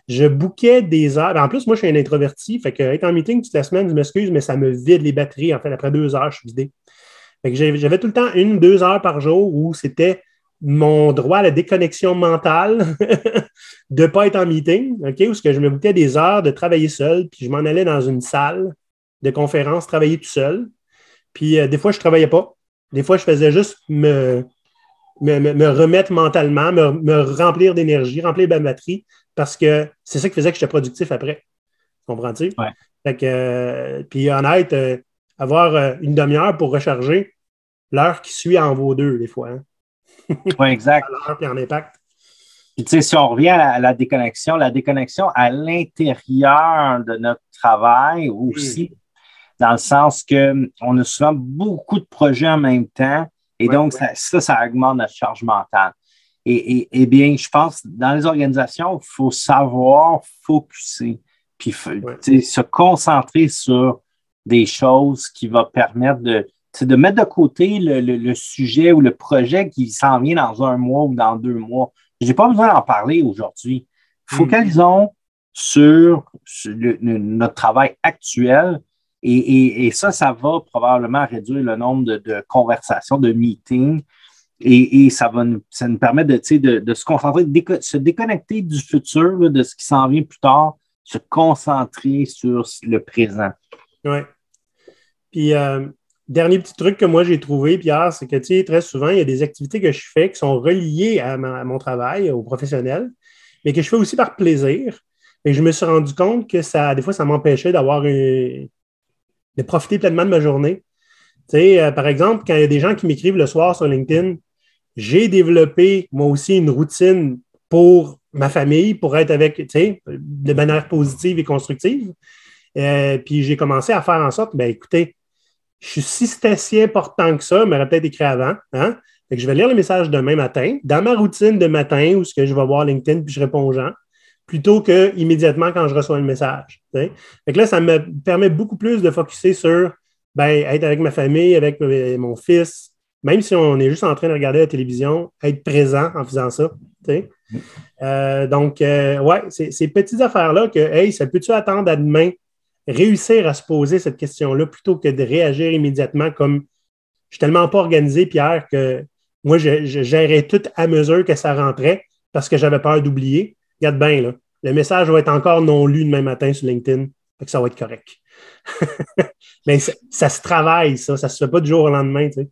Je bookais des heures. En plus, moi, je suis un introverti. Fait que être en meeting toute la semaine, je m'excuse, mais ça me vide les batteries. En fait, après 2 heures, je suis vidé. Fait que j'avais tout le temps 1-2 heures par jour où c'était mon droit à la déconnexion mentale de ne pas être en meeting, okay, où je me bookais des heures de travailler seul, puis je m'en allais dans une salle de conférence, travailler tout seul. Puis des fois, je ne travaillais pas. Des fois, je faisais juste me remettre mentalement, me remplir d'énergie, remplir ma batterie, parce que c'est ça qui faisait que j'étais productif après. Comprends-tu? Ouais. Fait que, puis honnête, avoir une demi-heure pour recharger, l'heure qui suit en vaut 2 des fois. Hein? Oui, exact. L'heure puis en impact. Puis, tu sais, si on revient à la déconnexion à l'intérieur de notre travail aussi, dans le sens qu'on a souvent beaucoup de projets en même temps, et donc ça augmente notre charge mentale. Et bien, je pense, dans les organisations, il faut savoir focusser, puis se concentrer sur des choses qui vont permettre de mettre de côté le sujet ou le projet qui s'en vient dans 1 mois ou dans 2 mois. Je n'ai pas besoin d'en parler aujourd'hui. Focalisons sur notre travail actuel et ça va probablement réduire le nombre de conversations, de meetings et ça nous permet de se concentrer, de se déconnecter du futur, là, de ce qui s'en vient plus tard, se concentrer sur le présent. Oui. Puis, dernier petit truc que moi j'ai trouvé, Pierre, c'est que très souvent, il y a des activités que je fais qui sont reliées à mon travail, au professionnel, mais que je fais aussi par plaisir. Et je me suis rendu compte que des fois, ça m'empêchait de profiter pleinement de ma journée. Par exemple, quand il y a des gens qui m'écrivent le soir sur LinkedIn, j'ai développé moi aussi une routine pour ma famille, pour être avec, de manière positive et constructive. Puis j'ai commencé à faire en sorte, écoutez, si c'était si important que ça, il m'aurait peut-être écrit avant. Hein? Fait que je vais lire le message demain matin, dans ma routine de matin où ce que je vais voir LinkedIn puis je réponds aux gens, plutôt que immédiatement quand je reçois le message. Fait que là, ça me permet beaucoup plus de focusser sur être avec ma famille, avec mon fils, même si on est juste en train de regarder la télévision, être présent en faisant ça. Donc, ces petites affaires-là que, hey, ça peut-tu attendre à demain, réussir à se poser cette question-là plutôt que de réagir immédiatement comme je suis tellement pas organisé, Pierre, que moi, je gérais tout à mesure que ça rentrait parce que j'avais peur d'oublier. Regarde bien, là. Le message va être encore non lu demain matin sur LinkedIn. Fait que ça va être correct. Mais ça se travaille, ça. Ça se fait pas du jour au lendemain, tu sais.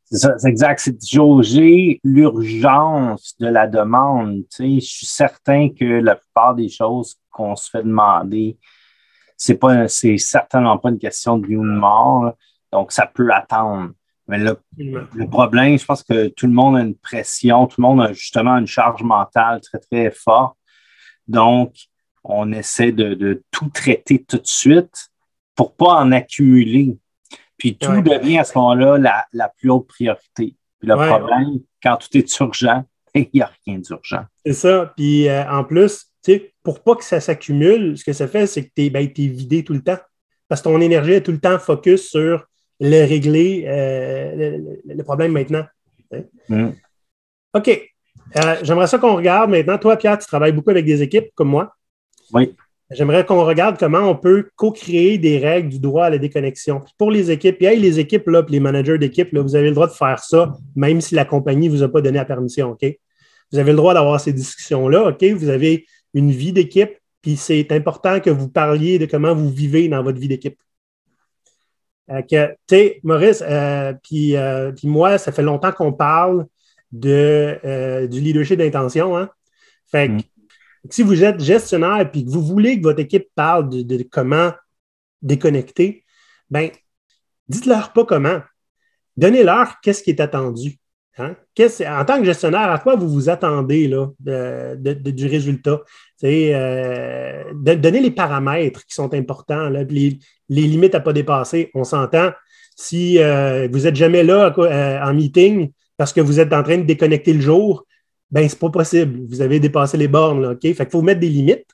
C'est ça, c'est exact. C'est de jauger l'urgence de la demande. Tu sais, je suis certain que la plupart des choses qu'on se fait demander, c'est certainement pas une question de vie ou de mort, là. Donc, ça peut attendre. Mais le problème, je pense que tout le monde a une pression, tout le monde a justement une charge mentale très, très forte. Donc, on essaie de tout traiter tout de suite pour pas en accumuler. Puis tout devient à ce moment-là la plus haute priorité. Puis le problème, quand tout est urgent, il n'y a rien d'urgent. C'est ça. Puis en plus, tu sais, pour pas que ça s'accumule, ce que ça fait, c'est que tu es vidé tout le temps. Parce que ton énergie est tout le temps focus sur le régler, le problème maintenant. OK. J'aimerais ça qu'on regarde maintenant. Toi, Pierre, tu travailles beaucoup avec des équipes comme moi. Oui. J'aimerais qu'on regarde comment on peut co-créer des règles du droit à la déconnexion. Pour les équipes, les équipes, là, puis les managers d'équipe, là, vous avez le droit de faire ça, même si la compagnie ne vous a pas donné la permission, OK? Vous avez le droit d'avoir ces discussions-là, OK? Vous avez une vie d'équipe, puis c'est important que vous parliez de comment vous vivez dans votre vie d'équipe. Tu sais, Maurice, puis moi, ça fait longtemps qu'on parle du leadership d'intention, hein? Fait que si vous êtes gestionnaire et que vous voulez que votre équipe parle de comment déconnecter, dites-leur pas comment. Donnez-leur qu'est-ce qui est attendu. Hein? En tant que gestionnaire, à quoi vous vous attendez là, du résultat? Donnez les paramètres qui sont importants, là, les limites à ne pas dépasser. On s'entend. Si vous n'êtes jamais là en meeting parce que vous êtes en train de déconnecter le jour, c'est pas possible. Vous avez dépassé les bornes. Là, OK? Fait qu'il faut mettre des limites,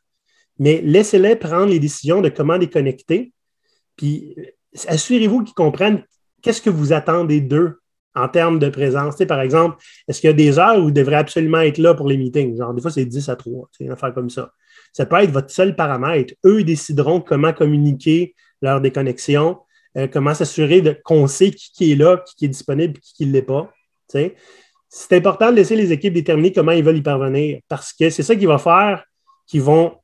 mais laissez-les prendre les décisions de comment déconnecter. Puis assurez-vous qu'ils comprennent qu'est-ce que vous attendez d'eux en termes de présence. Par exemple, est-ce qu'il y a des heures où vous devrez absolument être là pour les meetings? Genre, des fois, c'est 10 à 3, une affaire comme ça. Ça peut être votre seul paramètre. Eux, ils décideront comment communiquer leur déconnexion, comment s'assurer qu'on sait qui est là, qui est disponible et qui ne l'est pas. T'sais. C'est important de laisser les équipes déterminer comment ils veulent y parvenir parce que c'est ça qui va faire qu'ils vont,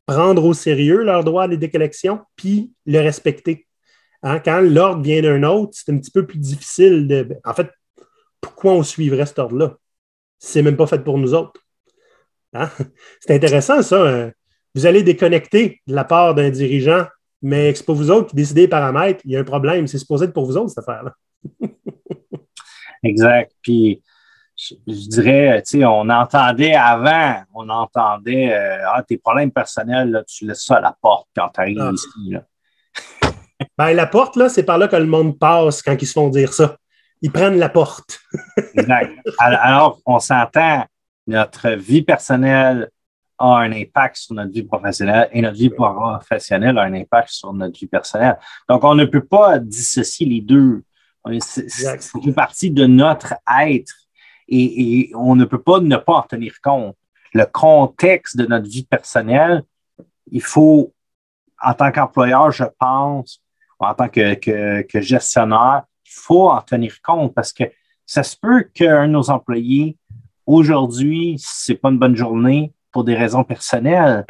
prendre au sérieux leur droit à la déconnexion puis le respecter. Hein, quand l'ordre vient d'un autre, c'est un petit peu plus difficile en fait, pourquoi on suivrait cet ordre-là? C'est même pas fait pour nous autres. Hein? C'est intéressant, ça. Vous allez déconnecter de la part d'un dirigeant, mais c'est pas vous autres qui décidez les paramètres. Il y a un problème. C'est supposé être pour vous autres, cette affaire-là. Exact. Puis, je dirais, tu sais, on entendait, tes problèmes personnels, là, tu laisses ça à la porte quand tu arrives ici. Là. La porte, là, c'est par là que le monde passe quand ils se font dire ça. Ils prennent la porte. Exact. Alors, on s'entend, notre vie personnelle a un impact sur notre vie professionnelle et notre vie professionnelle a un impact sur notre vie personnelle. Donc, on ne peut pas dissocier les deux. C'est une partie de notre être et on ne peut pas ne pas en tenir compte. Le contexte de notre vie personnelle, il faut, en tant qu'employeur, je pense, ou en tant que gestionnaire, il faut en tenir compte parce que ça se peut qu'un de nos employés, aujourd'hui, c'est pas une bonne journée pour des raisons personnelles.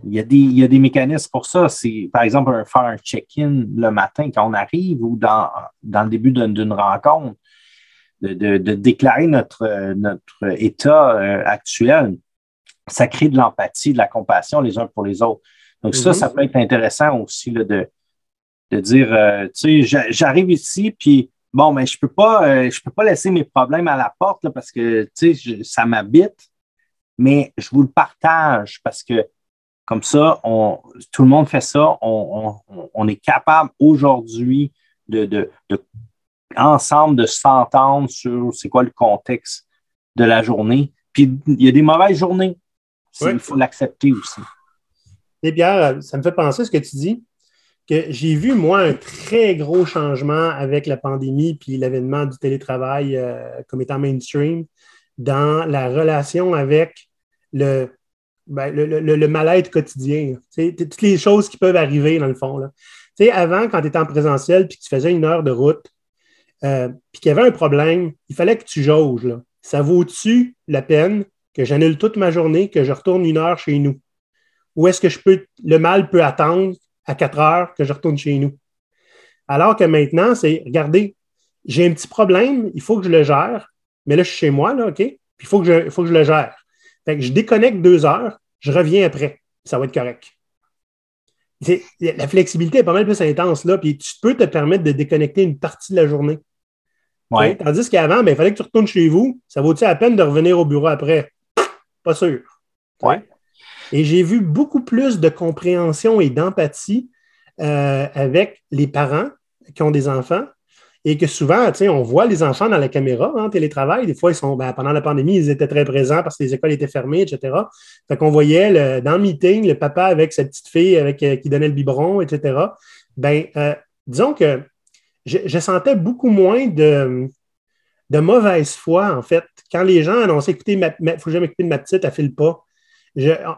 Il y a des mécanismes pour ça. C'est, par exemple, faire un check-in le matin quand on arrive ou dans le début d'une rencontre, de déclarer notre état actuel. Ça crée de l'empathie, de la compassion les uns pour les autres. Donc, ça peut être intéressant aussi là, de dire, tu sais, j'arrive ici, puis je peux pas laisser mes problèmes à la porte là, parce que, tu sais, ça m'habite, mais je vous le partage parce que comme ça, tout le monde fait ça. On est capable aujourd'hui de ensemble de s'entendre sur c'est quoi le contexte de la journée. Puis il y a des mauvaises journées. Il faut l'accepter aussi. Et Pierre, ça me fait penser à ce que tu dis, que j'ai vu, moi, un très gros changement avec la pandémie puis l'avènement du télétravail comme étant mainstream dans la relation avec le mal-être quotidien. Toutes les choses qui peuvent arriver, dans le fond. Là. Avant, quand tu étais en présentiel puis que tu faisais 1 heure de route, puis qu'il y avait un problème, il fallait que tu jauges. Là. Ça vaut-tu la peine que j'annule toute ma journée, que je retourne 1 heure chez nous? Ou est-ce que le mal peut attendre à 4 heures que je retourne chez nous? Alors que maintenant, c'est, regardez, j'ai un petit problème, il faut que je le gère, mais là, je suis chez moi, là, OK? Puis il faut que je le gère. Fait que je déconnecte 2 heures, je reviens après, ça va être correct. La flexibilité est pas mal plus intense là, puis tu peux te permettre de déconnecter une partie de la journée. Ouais. Tandis qu'avant, il fallait que tu retournes chez vous, ça vaut-il la peine de revenir au bureau après? Pas sûr. Ouais. Et j'ai vu beaucoup plus de compréhension et d'empathie avec les parents qui ont des enfants et que souvent, on voit les enfants dans la caméra en télétravail. Des fois, ils sont, pendant la pandémie, ils étaient très présents parce que les écoles étaient fermées, etc. Fait qu'on voyait dans le meeting, le papa avec sa petite fille qui donnait le biberon, etc. Disons que je sentais beaucoup moins de mauvaise foi, en fait. Quand les gens annonçaient, écoutez, il faut que je m'occuper de ma petite, elle ne file pas.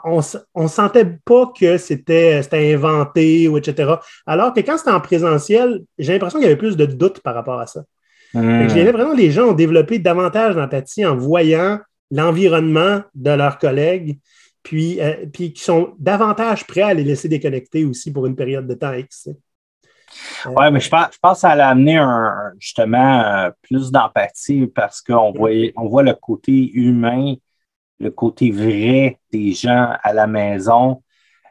On ne sentait pas que c'était inventé, ou etc. Alors que quand c'était en présentiel, j'ai l'impression qu'il y avait plus de doutes par rapport à ça. J'ai l'impression que les gens ont développé davantage d'empathie en voyant l'environnement de leurs collègues, puis qui sont davantage prêts à les laisser déconnecter aussi pour une période de temps X. Oui, mais je pense que ça allait amener justement plus d'empathie parce qu'on voit le côté humain, le côté vrai des gens à la maison,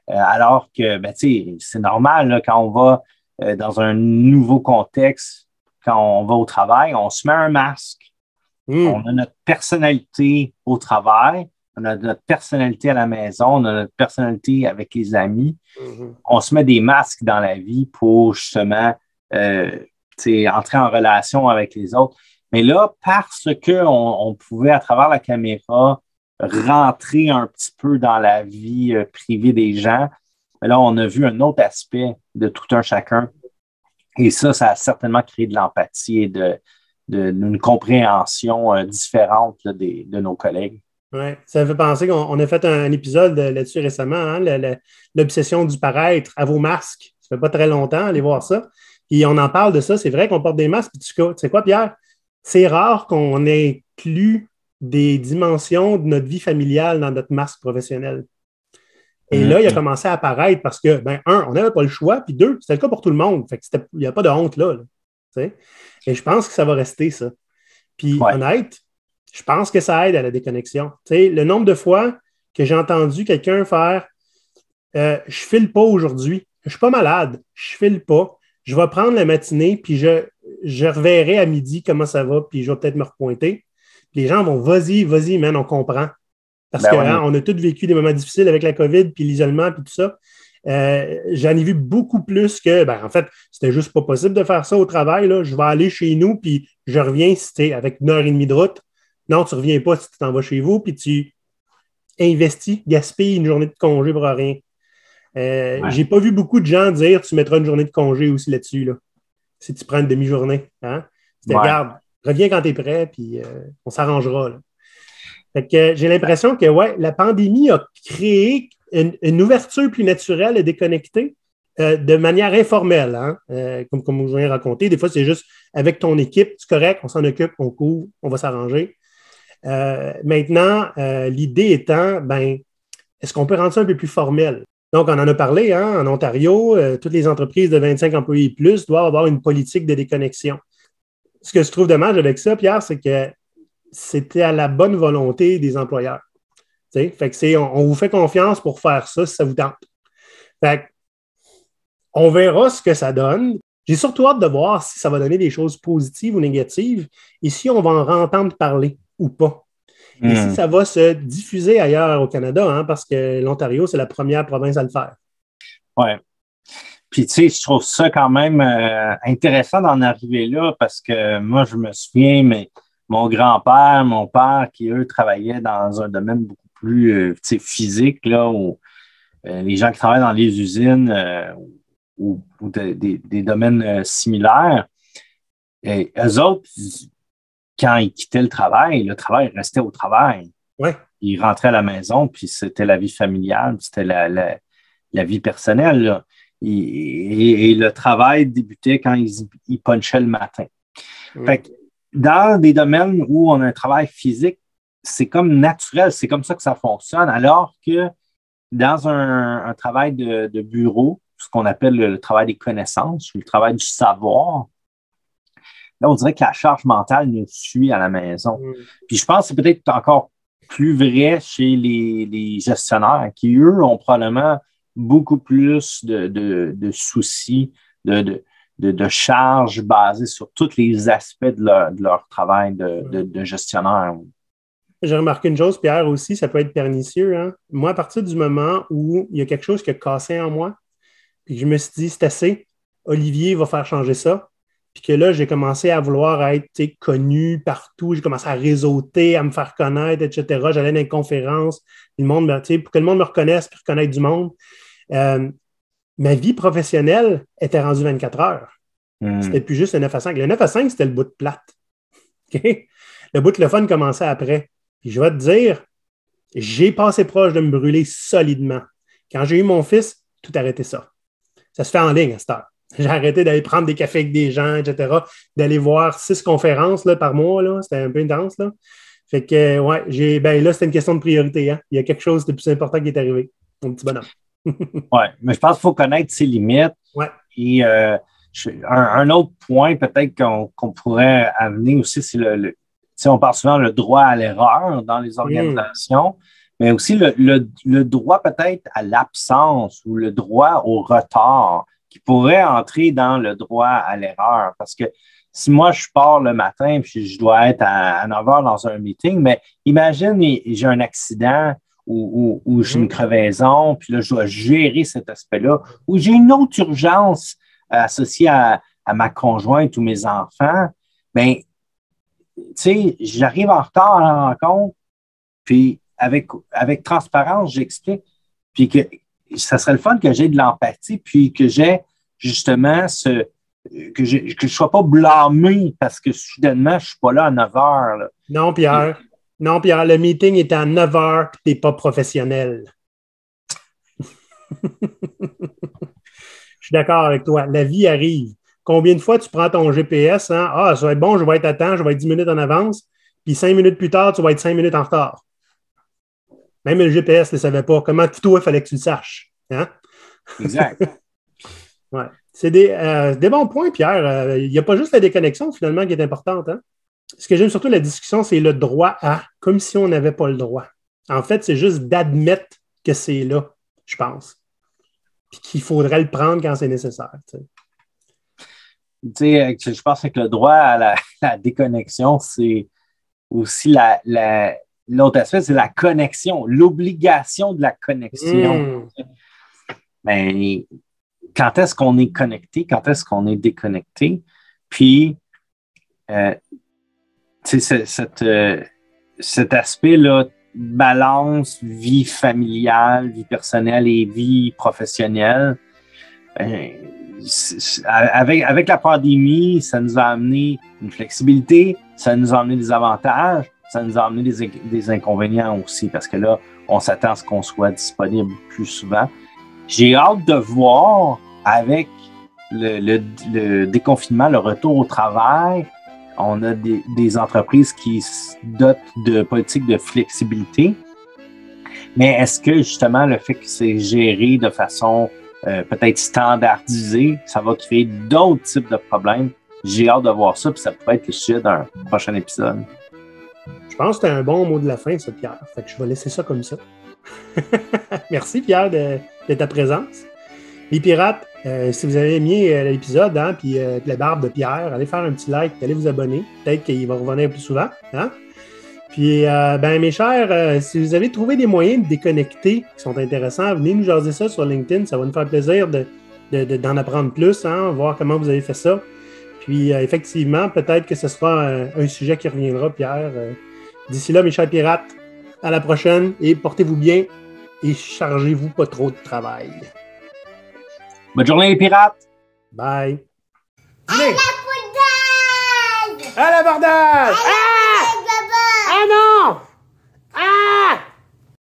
alors que, c'est normal, là, quand on va dans un nouveau contexte, quand on va au travail, on se met un masque. On a notre personnalité au travail, on a notre personnalité à la maison, on a notre personnalité avec les amis. On se met des masques dans la vie pour justement entrer en relation avec les autres. Mais là, parce qu'on pouvait, à travers la caméra, rentrer un petit peu dans la vie privée des gens, là, on a vu un autre aspect de tout un chacun. Et ça a certainement créé de l'empathie et d'une compréhension différente là, de nos collègues. Oui, ça me fait penser qu'on a fait un épisode là-dessus récemment, hein, l'obsession du paraître à vos masques. Ça fait pas très longtemps, allez voir ça. Puis on en parle de ça, c'est vrai qu'on porte des masques. Puis tu sais quoi, Pierre? C'est rare qu'on inclue des dimensions de notre vie familiale dans notre masque professionnel. Et là, il a commencé à apparaître parce que, on n'avait pas le choix, puis 2, c'était le cas pour tout le monde. Fait que il n'y a pas de honte là. Et je pense que ça va rester ça. Puis honnête, je pense que ça aide à la déconnexion. Le nombre de fois que j'ai entendu quelqu'un faire je file pas aujourd'hui, je suis pas malade, je file pas, je vais prendre la matinée, puis je reverrai à midi comment ça va, puis je vais peut-être me repointer. Puis les gens vont vas-y, man, on comprend. Parce qu'on a tous vécu des moments difficiles avec la COVID, puis l'isolement, puis tout ça. J'en ai vu beaucoup plus que, en fait, c'était juste pas possible de faire ça au travail. Là. Je vais aller chez nous, puis je reviens si tu avec 1h30 de route. Non, tu ne reviens pas si tu t'en vas chez vous, puis tu investis, gaspilles une journée de congé pour rien. J'ai pas vu beaucoup de gens dire tu mettras une journée de congé aussi là-dessus, là, si tu prends une demi-journée. Hein? Regarde, reviens quand tu es prêt, puis on s'arrangera. Là. Fait que j'ai l'impression que la pandémie a créé une ouverture plus naturelle et déconnectée de manière informelle, hein? Comme vous avez raconté. Des fois, c'est juste avec ton équipe, c'est correct, on s'en occupe, on couvre, on va s'arranger. Maintenant, l'idée étant, est-ce qu'on peut rendre ça un peu plus formel? Donc, on en a parlé, hein, en Ontario, toutes les entreprises de 25 employés et plus doivent avoir une politique de déconnexion. Ce que je trouve dommage avec ça, Pierre, c'est que c'était à la bonne volonté des employeurs. Fait que on vous fait confiance pour faire ça si ça vous tente. Fait que, on verra ce que ça donne. J'ai surtout hâte de voir si ça va donner des choses positives ou négatives et si on va en entendre parler ou pas. Et si ça va se diffuser ailleurs au Canada, hein, parce que l'Ontario, c'est la première province à le faire. Oui. Puis, tu sais, je trouve ça quand même intéressant d'en arriver là parce que moi, je me souviens, mais mon grand-père, mon père, qui, eux, travaillaient dans un domaine beaucoup plus tu sais, physique, là, où les gens qui travaillent dans les usines ou des domaines similaires, et eux autres, quand ils quittaient le travail restait au travail. Ouais. Ils rentraient à la maison, puis c'était la vie familiale, puis c'était la vie personnelle, là. Et le travail débutait quand ils punchaient le matin. Fait que dans des domaines où on a un travail physique, c'est comme naturel, c'est comme ça que ça fonctionne, alors que dans un travail de bureau, ce qu'on appelle le travail des connaissances ou le travail du savoir, là, on dirait que la charge mentale nous suit à la maison. Puis je pense que c'est peut-être encore plus vrai chez les gestionnaires qui, eux, ont probablement beaucoup plus de soucis, de charges basées sur tous les aspects de leur travail de gestionnaire. J'ai remarqué une chose, Pierre, aussi, ça peut être pernicieux. Hein? Moi, à partir du moment où il y a quelque chose qui a cassé en moi, puis que je me suis dit, c'est assez, Olivier va faire changer ça. Puis que là, j'ai commencé à vouloir être connu partout. J'ai commencé à réseauter, à me faire connaître, etc. J'allais dans les conférences, le monde, pour que le monde me reconnaisse puis reconnaisse du monde. Ma vie professionnelle était rendue 24 heures. C'était plus juste le 9 à 5. Le 9 à 5, c'était le bout de plate. Okay? Le bout de le fun commençait après. Puis je vais te dire, j'ai passé proche de me brûler solidement. Quand j'ai eu mon fils, tout arrêté ça. Ça se fait en ligne à cette heure. J'ai arrêté d'aller prendre des cafés avec des gens, etc., d'aller voir 6 conférences là, par mois. Là. C'était un peu intense. Là. Fait que, ouais, là, c'était une question de priorité. Hein. Il y a quelque chose de plus important qui est arrivé. Mon petit bonhomme. Oui, mais je pense qu'il faut connaître ses limites. Ouais. Et un autre point peut-être qu'on pourrait amener aussi, c'est on parle souvent le droit à l'erreur dans les organisations, mais aussi le droit peut-être à l'absence ou le droit au retard qui pourrait entrer dans le droit à l'erreur. Parce que si moi, je pars le matin puis je dois être à 9 heures dans un meeting, mais imagine, j'ai un accident ou j'ai une crevaison, puis là, je dois gérer cet aspect-là, ou j'ai une autre urgence associée à ma conjointe ou mes enfants, bien, tu sais, j'arrive en retard à la rencontre, puis avec transparence, j'explique, puis que ça serait le fun que j'ai de l'empathie, puis que j'ai justement que je ne sois pas blâmé parce que soudainement, je ne suis pas là à 9 heures. Là. Non, Pierre. Non, Pierre, le meeting est à 9 heures et tu n'es pas professionnel. Je suis d'accord avec toi. La vie arrive. Combien de fois tu prends ton GPS? Hein? Ah, ça va être bon, je vais être à temps, je vais être 10 minutes en avance. Puis 5 minutes plus tard, tu vas être 5 minutes en retard. Même le GPS ne le savait pas. Comment toi, il fallait que tu le saches. Hein? Exact. Ouais. C'est des bons points, Pierre. Il n'y a pas juste la déconnexion, finalement, qui est importante. Hein? Ce que j'aime surtout la discussion, c'est le droit à, comme si on n'avait pas le droit. En fait, c'est juste d'admettre que c'est là, je pense. Puis qu'il faudrait le prendre quand c'est nécessaire. Tu sais, je pense que le droit à la déconnexion, c'est aussi l'autre aspect, c'est la connexion, l'obligation de la connexion. Mais quand est-ce qu'on est connecté? Quand est-ce qu'on est déconnecté? Puis, tu sais, cet aspect-là, balance, vie familiale, vie personnelle et vie professionnelle, avec la pandémie, ça nous a amené une flexibilité, ça nous a amené des avantages, ça nous a amené des inconvénients aussi, parce que là, on s'attend à ce qu'on soit disponible plus souvent. J'ai hâte de voir avec le déconfinement, le retour au travail, on a des entreprises qui se dotent de politiques de flexibilité. Mais est-ce que justement le fait que c'est géré de façon peut-être standardisée, ça va créer d'autres types de problèmes? J'ai hâte de voir ça, puis ça pourrait être le sujet d'un prochain épisode. Je pense que c'était un bon mot de la fin, ça, Pierre. Fait que je vais laisser ça comme ça. Merci, Pierre, de ta présence. Les pirates, si vous avez aimé l'épisode, hein, puis la barbe de Pierre, allez faire un petit like, allez vous abonner. Peut-être qu'il va revenir plus souvent. Hein? Puis, mes chers, si vous avez trouvé des moyens de déconnecter qui sont intéressants, venez nous jaser ça sur LinkedIn. Ça va nous faire plaisir de d'en apprendre plus, hein, voir comment vous avez fait ça. Puis, effectivement, peut-être que ce sera un sujet qui reviendra, Pierre. D'ici là, mes chers pirates, à la prochaine et portez-vous bien et chargez-vous pas trop de travail. Bonne journée, les pirates! Bye! À l'abordage! À l'abordage! Ah!